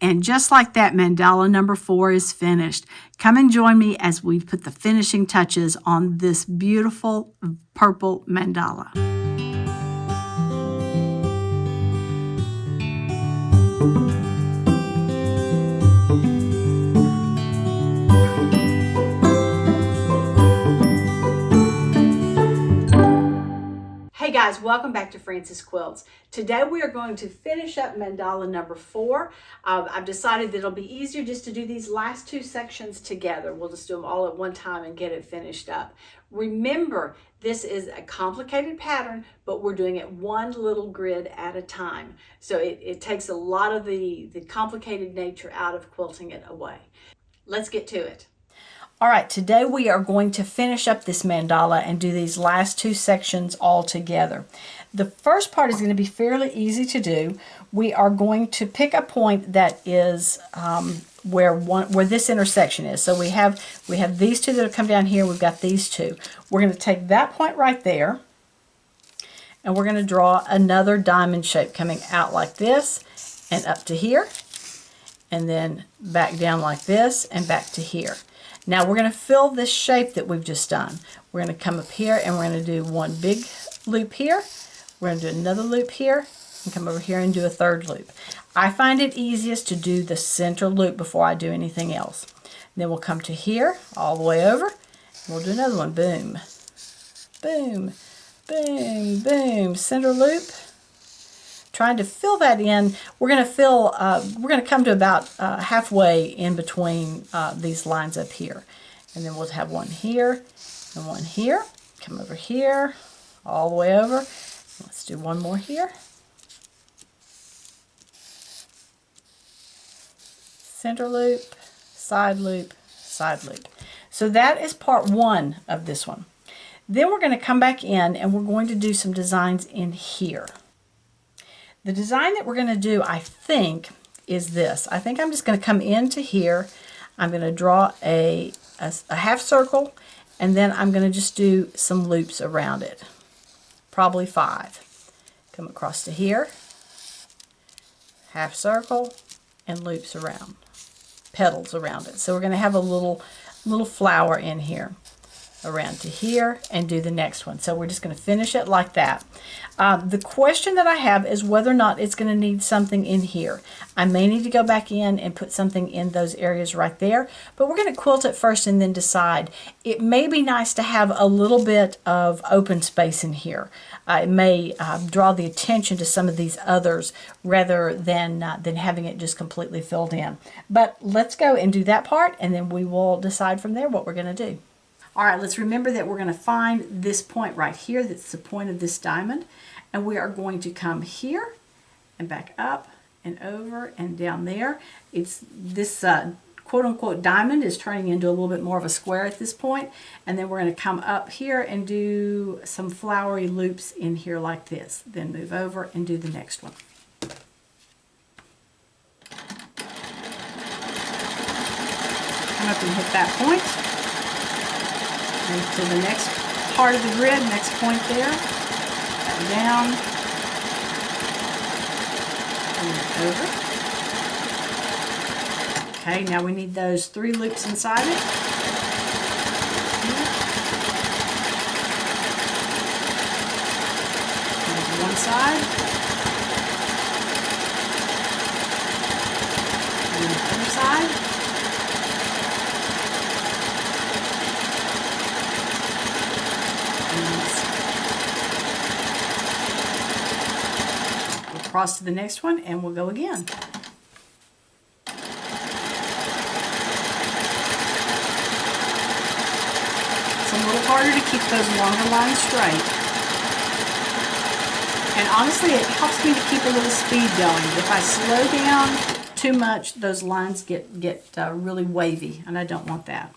And just like that, mandala number 4 is finished. Come and join me as we put the finishing touches on this beautiful purple mandala. Hey guys, welcome back to Frances Quilts. Today we are going to finish up mandala number 4. I've decided that it'll be easier just to do these last 2 sections together. We'll just do them all at one time and get it finished up. Remember, this is a complicated pattern, but we're doing it one little grid at a time. So it takes a lot of the complicated nature out of quilting it away. Let's get to it. All right, today we are going to finish up this mandala and do these last 2 sections all together. The first part is going to be fairly easy to do. We are going to pick a point that is where this intersection is. So we have these 2 that have come down here. We've got these 2. We're going to take that point right there, and we're going to draw another diamond shape coming out like this and up to here, and then back down like this and back to here. Now we're going to fill this shape that we've just done. We're going to come up here and we're going to do one big loop here. We're going to do another loop here and come over here and do a third loop. I find it easiest to do the center loop before I do anything else. And then we'll come to here all the way over. And we'll do another one. Boom, boom, boom, boom. Center loop. Trying to fill that in. We're going to come to about halfway in between these lines up here. And then we'll have one here and one here. Come over here, all the way over. Let's do one more here. Center loop, side loop, side loop. So that is part 1 of this one. Then we're going to come back in and we're going to do some designs in here. The design that we're going to do, I think, is this. I think I'm just going to come into here. I'm going to draw a half circle, and then I'm going to just do some loops around it. Probably 5. Come across to here, half circle, and loops around, petals around it. So we're going to have a little flower in here, around to here, and do the next one. So we're just going to finish it like that. The question that I have is whether or not it's going to need something in here. I may need to go back in and put something in those areas right there, but we're going to quilt it first and then decide. It may be nice to have a little bit of open space in here. It may draw the attention to some of these others rather than having it just completely filled in. But let's go and do that part, and then we will decide from there what we're going to do. All right, let's remember that we're going to find this point right here. That's the point of this diamond. And we are going to come here and back up and over and down there. It's this quote-unquote diamond is turning into a little bit more of a square at this point. And then we're going to come up here and do some flowery loops in here like this. Then move over and do the next one. Come up and hit that point. To the next part of the grid, next point there, down, and over. Okay, now we need those 3 loops inside it. There's one side, and the other side. Cross to the next one and we'll go again. It's a little harder to keep those longer lines straight. And honestly, it helps me to keep a little speed going. If I slow down too much, those lines get really wavy, and I don't want that.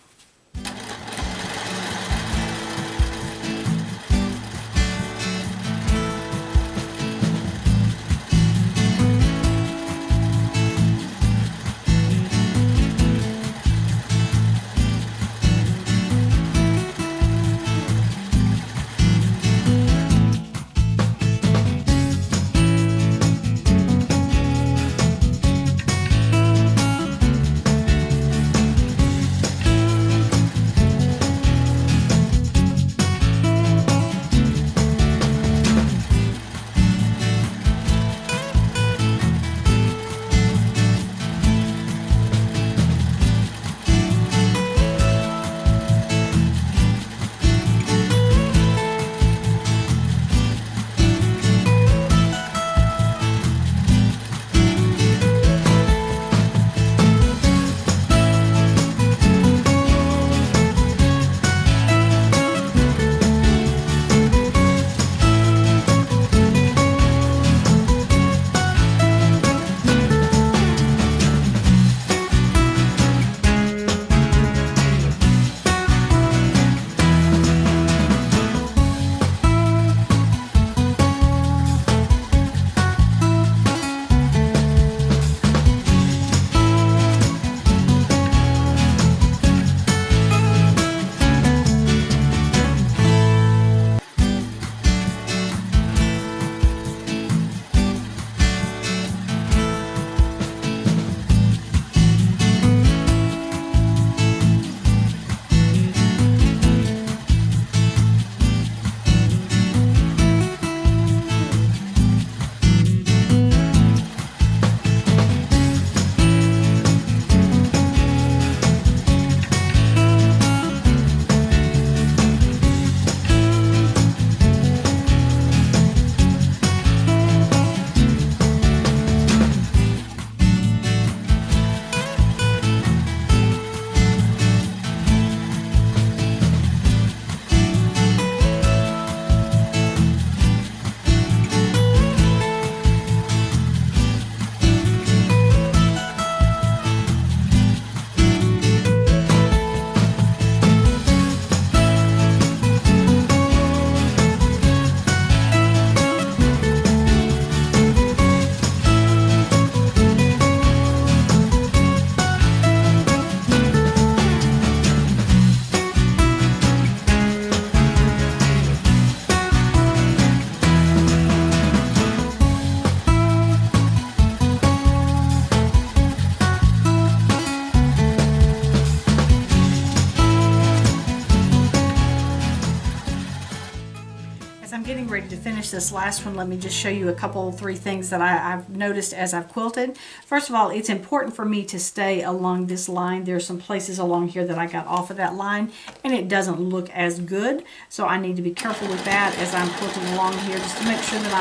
this last one, let me just show you a couple, 3 things that I've noticed as I've quilted. First of all, it's important for me to stay along this line. There's some places along here that I got off of that line, and it doesn't look as good. So I need to be careful with that as I'm quilting along here, just to make sure that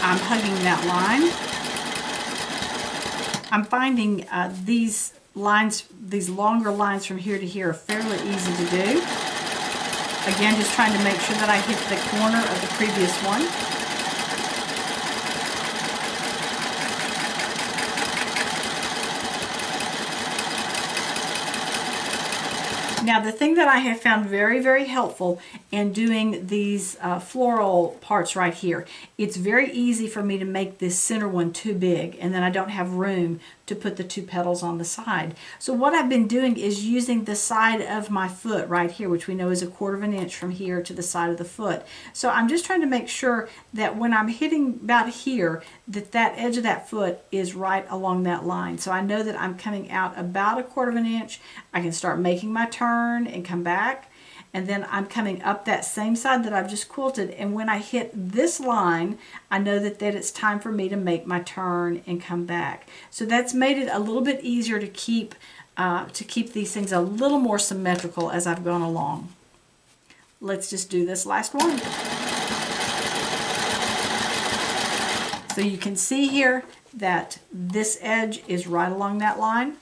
I'm hugging that line. I'm finding these lines, these longer lines from here to here, are fairly easy to do. Again, just trying to make sure that I hit the corner of the previous one. Now, the thing that I have found very, very helpful in doing these floral parts right here, it's very easy for me to make this center one too big, and then I don't have room to put the 2 petals on the side. So what I've been doing is using the side of my foot right here, which we know is 1/4 inch from here to the side of the foot. So I'm just trying to make sure that when I'm hitting about here, that that edge of that foot is right along that line. So I know that I'm coming out about 1/4 inch. I can start making my turn and come back. And then I'm coming up that same side that I've just quilted, and when I hit this line, I know that it's time for me to make my turn and come back. So that's made it a little bit easier to keep these things a little more symmetrical as I've gone along. Let's just do this last one. So you can see here that this edge is right along that line.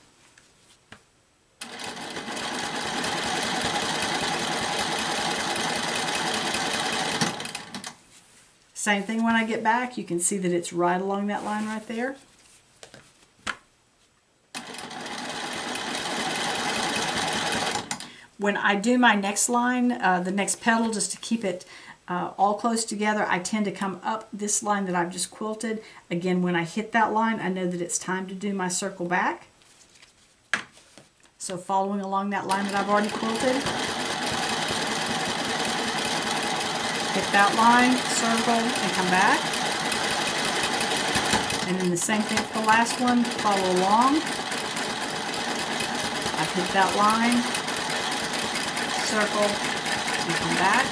Same thing when I get back. You can see that it's right along that line right there. When I do my next line, the next petal, just to keep it all close together, I tend to come up this line that I've just quilted. Again, when I hit that line, I know that it's time to do my circle back. So following along that line that I've already quilted. Hit that line, circle, and come back. And then the same thing for the last one, follow along. I hit that line, circle, and come back.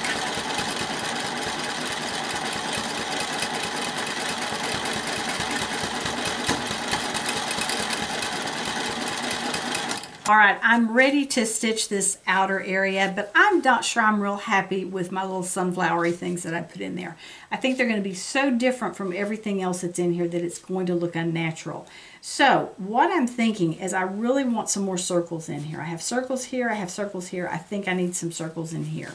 All right, I'm ready to stitch this outer area, but I'm not sure I'm real happy with my little sunflowery things that I put in there. I think they're going to be so different from everything else that's in here that it's going to look unnatural. So what I'm thinking is I really want some more circles in here. I have circles here, I have circles here. I think I need some circles in here.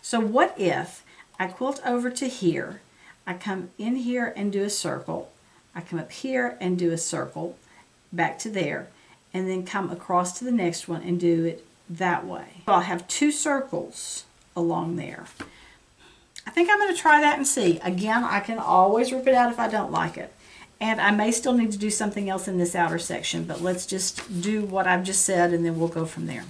So what if I quilt over to here, I come in here and do a circle, I come up here and do a circle, back to there, and then come across to the next one and do it that way. So I'll have 2 circles along there. I think I'm going to try that and see. Again, I can always rip it out if I don't like it. And I may still need to do something else in this outer section, but let's just do what I've just said and then we'll go from there.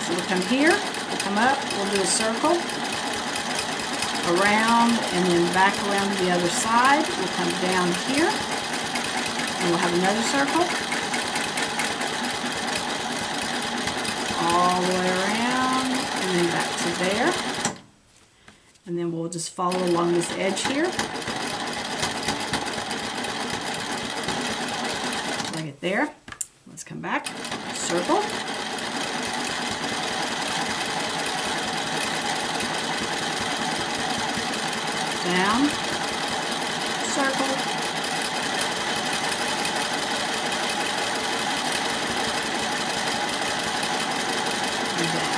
So we'll come here, we'll come up, we'll do a circle, around, and then back around to the other side. We'll come down here, and we'll have another circle. All the way around, and then back to there. And then we'll just follow along this edge here. Bring it there. Let's come back. Circle. Down, circle, and down.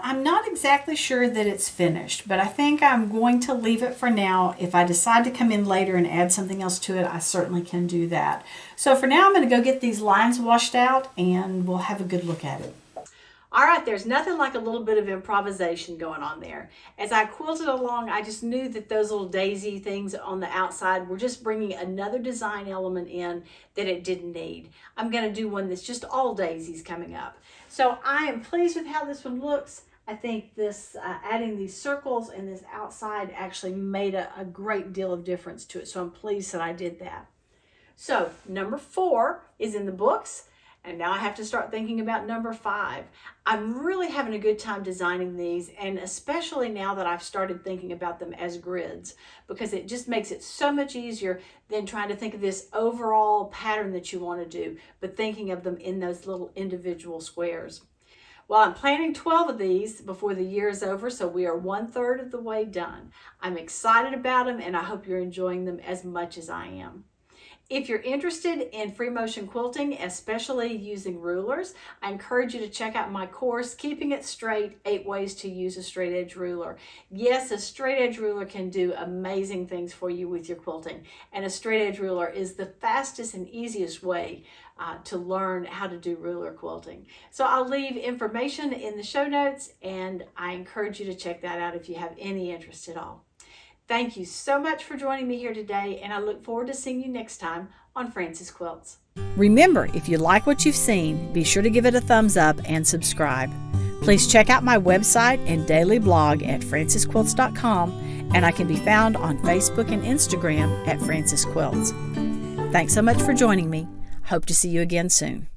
I'm not exactly sure that it's finished, but I think I'm going to leave it for now. If I decide to come in later and add something else to it, I certainly can do that. So for now, I'm going to go get these lines washed out and we'll have a good look at it. All right, there's nothing like a little bit of improvisation going on there. As I quilted along, I just knew that those little daisy things on the outside were just bringing another design element in that it didn't need. I'm going to do one that's just all daisies coming up. So I am pleased with how this one looks. I think this adding these circles and this outside actually made a great deal of difference to it. So I'm pleased that I did that. So number 4 is in the books. And now I have to start thinking about number 5. I'm really having a good time designing these, and especially now that I've started thinking about them as grids, because it just makes it so much easier than trying to think of this overall pattern that you want to do, but thinking of them in those little individual squares. Well, I'm planning 12 of these before the year is over, so we are 1/3 of the way done. I'm excited about them, and I hope you're enjoying them as much as I am. If you're interested in free motion quilting, especially using rulers, I encourage you to check out my course, Keeping It Straight, 8 Ways to Use a Straight Edge Ruler. Yes, a straight edge ruler can do amazing things for you with your quilting, and a straight edge ruler is the fastest and easiest way to learn how to do ruler quilting. So I'll leave information in the show notes, and I encourage you to check that out if you have any interest at all. Thank you so much for joining me here today, and I look forward to seeing you next time on Frances Quilts. Remember, if you like what you've seen, be sure to give it a thumbs up and subscribe. Please check out my website and daily blog at francesquilts.com, and I can be found on Facebook and Instagram at Frances Quilts. Thanks so much for joining me. Hope to see you again soon.